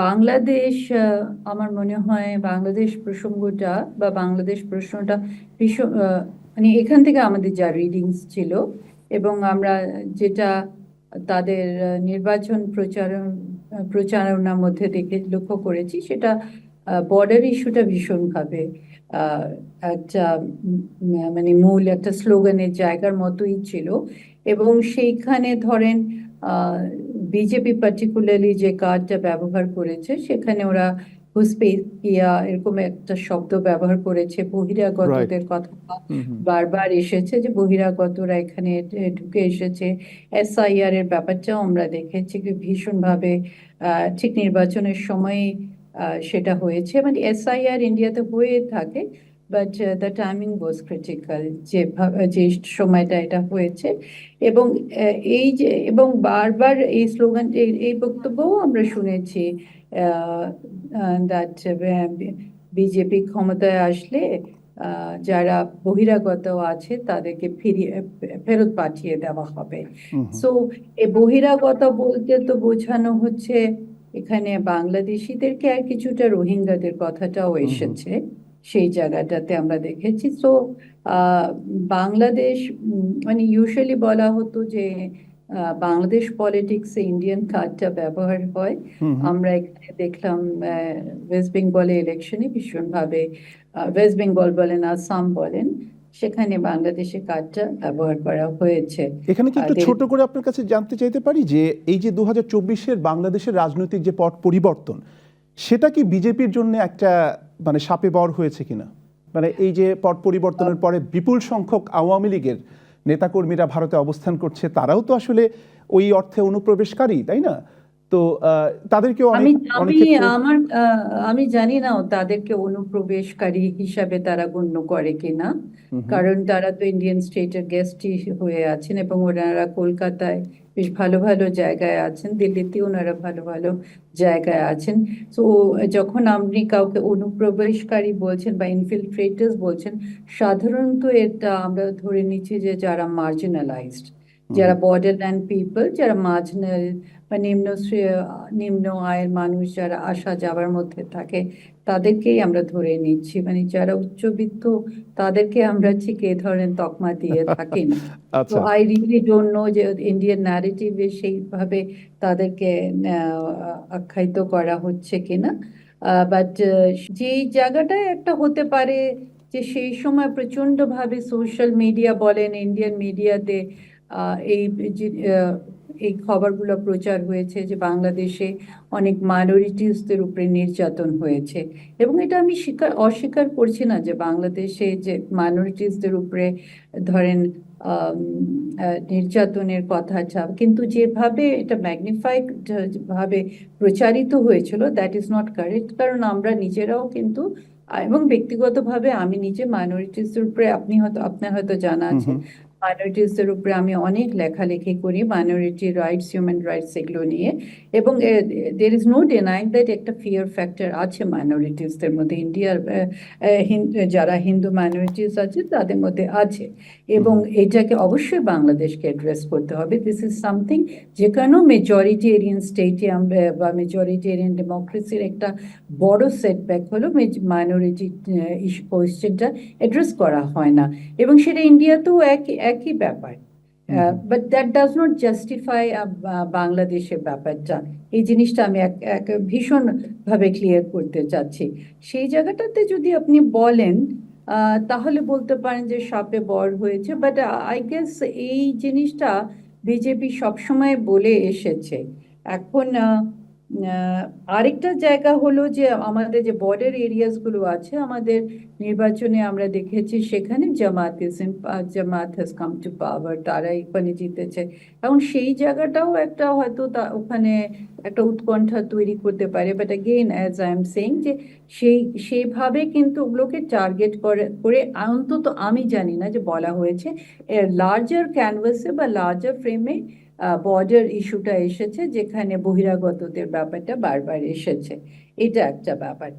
বাংলাদেশ, আমার মনে হয় বাংলাদেশ প্রসঙ্গটা বা বাংলাদেশ প্রশ্নটা ভীষণ, মানে এখান থেকে আমাদের যা রিডিংস ছিল এবং আমরা যেটা তাদের নির্বাচন প্রচারণার মধ্যে দেখে লক্ষ্য করেছি, সেটা বর্ডার ইস্যুটা ভীষণভাবে আহ, একটা মানে মূল একটা স্লোগানের জায়গার মতোই ছিল। এবং সেইখানে ধরেন বিজেপি পার্টিকুলারলি যে কার্ডটা ব্যবহার করেছে, সেখানে ওরা ঘুষপেটিয়া এরকম একটা শব্দ ব্যবহার করেছে। রাইট। বহিরাগতদের কথা হুম হুম। বারবার এসেছে, যে বহিরাগতরা এখানে ঢুকে এসেছে। এসআইআর এর ব্যাপারটাও আমরা দেখেছি কি ভীষণভাবে ঠিক নির্বাচনের সময় সেটা হয়েছে। মানে এসআইআর ইন্ডিয়াতে হয়ে থাকে, but the timing was critical, যে সময়টা এটা হয়েছে। এবং এই যে এবং বারবার এই স্লোগান, এই বক্তব্যও আমরা শুনেছি দ্যাট বিজেপি ক্ষমতায় আসলে যারা বহিরাগত আছে তাদেরকে ফেরত পাঠিয়ে দেওয়া হবে। হুম হুম। সো এই বহিরাগত বলতে তো বোঝানো হচ্ছে এখানে বাংলাদেশিদেরকে, আর কিছুটা রোহিঙ্গাদের কথাটাও হুম হুম। এসেছে সেই জায়গাটাতে আমরা দেখেছি। তো আহ, বাংলাদেশ, মানে ইউজুয়ালি বলা হতো যে বাংলাদেশ পলিটিক্সে ইন্ডিয়ান কার্ডটা ব্যবহার হয়। হুম হুম। আমরা এখানে দেখলাম ওয়েস্ট বেঙ্গলে ইলেকশনে ভীষণভাবে, ওয়েস্ট বেঙ্গল বলেন আসাম বলেন, সেখানে বাংলাদেশের কার্ডটা ব্যবহার করা হয়েছে। এখানে কি একটু দের ছোট করে আপনার কাছে জানতে চাইতে পারি যে এই যে 2024-এর বাংলাদেশের রাজনৈতিক যে পট পরিবর্তন, সেটা কি বিজেপির জন্য একটা মানে শাপে বর হয়েছে কিনা? মানে এই যে পট পরিবর্তনের পরে বিপুল সংখ্যক আওয়ামী লীগের নেতাকর্মীরা ভারতে অবস্থান করছে, তারাও তো আসলে ওই অর্থে অনুপ্রবেশকারী, তাই না? তো তাদেরকেও আমি অনেক আমি অনেক ক্ষেত্রে। আমার আমি জানি না তাদেরকে অনুপ্রবেশকারী হিসাবে তারা গণ্য করে কিনা। হুম হুম। কারণ তারা তো ইন্ডিয়ান স্টেটের গেস্টই হয়ে আছেন, এবং ওনারা কলকাতায় বেশ ভালো ভালো জায়গায় আছেন, দিল্লিতে ওনারা ভালো ভালো জায়গায় আছেন। তো যখন আপনি কাউকে অনুপ্রবেশকারী বলছেন বা ইনফিলট্রেটার্স বলছেন, সাধারণত এটা আমরা ধরে নিচ্ছি যে যারা মার্জিনালাইজড, হুম যারা হুম। বর্ডারল্যান্ড পিপল, যারা মার্জিনাল বা নিম্ন আয়ের মানুষ যারা আসা যাওয়ার মধ্যে থাকে, তাদেরকেই আমরা ধরে নিচ্ছি। মানে যারা উচ্চবিত্ত, তাদেরকে আমরা ঠিক এ ধরনের তকমা দিয়ে থাকি না। তো আচ্ছা। আই রিয়েলি ডোন্ট নো যে ইন্ডিয়ান ন্যারেটিভে সেইভাবে তাদেরকে আখ্যায়িত করা হচ্ছে কিনা। বাট যেই জায়গাটায় একটা হতে পারে যে সেই সময় প্রচন্ডভাবে সোশ্যাল মিডিয়া বলেন, ইন্ডিয়ান মিডিয়াতে এই এই খবরগুলো প্রচার হয়েছে যে বাংলাদেশে অনেক মাইনরিটিসদের উপরে নির্যাতন হয়েছে। এবং এটা আমি অস্বীকার করছি না যে বাংলাদেশে যে মাইনরিটিসদের উপরে ধরেন নির্যাতনের কথা, কিন্তু যেভাবে এটা ম্যাগনিফাইড ভাবে প্রচারিত হয়েছিল, দ্যাট ইজ নট কারেক্ট। কারণ আমরা নিজেরাও কিন্তু, এবং ব্যক্তিগতভাবে আমি নিজে মাইনরিটিসদের উপরে, আপনার হয়তো জানা হুম আছে, হুম। মাইনরিটিসদের উপরে আমি অনেক লেখালেখি করি, মাইনরিটি রাইটস, হিউম্যান রাইটস এগুলো নিয়ে। এবং there is no denying that একটা ফিয়ার ফ্যাক্টর আছে মাইনরিটিসদের মধ্যে। ইন্ডিয়ার যারা হিন্দু মাইনরিটিস আছে তাদের মধ্যে আছে। হুম এবং হুম। এটাকে অবশ্যই বাংলাদেশকে অ্যাড্রেস করতে হবে। দিস ইজ সামথিং যেখানেও মেজরিটেরিয়ান স্টেটে আমরা বা মেজরিটেরিয়ান ডেমোক্রেসির একটা বড় সেটব্যাক হলো মাইনরিটি কোয়েশ্চেনটা অ্যাড্রেস করা হয় না। এবং সেটা ইন্ডিয়াতেও একই একই ব্যাপার। Hmm hmm. But that does not justify বাংলাদেশের ব্যাপারটা। এই জিনিসটা আমি এক ভীষণ ভাবে ক্লিয়ার করতে চাচ্ছি। সেই জায়গাটাতে যদি আপনি বলেন, তাহলে বলতে পারেন যে সাপে বর হয়েছে। বাট আই গেস এই জিনিসটা বিজেপি সবসময় বলে এসেছে। এখন আহ, আরেকটা জায়গা হলো যে আমাদের যে বর্ডার এরিয়াস গুলো আছে, আমাদের নির্বাচনে আমরা দেখেছি সেখানে জামাত হ্যাজ কাম টু পাওয়ার, তারাই ওখানে জিতেছে। এখন সেই জায়গাটাও একটা হয়তো ওখানে একটা উৎকণ্ঠা তৈরি করতে পারে। But again as I am saying যে সেই সেইভাবে কিন্তু ওগুলোকে টার্গেট করে করে অন্তত আমি জানি না যে বলা হয়েছে লার্জার ক্যানভাসে বা লার্জার ফ্রেমে বর্ডার ইস্যুটা এসেছে, যেখানে বহিরাগতদের ব্যাপারটা বারবার এসেছে। এটা একটা ব্যাপার।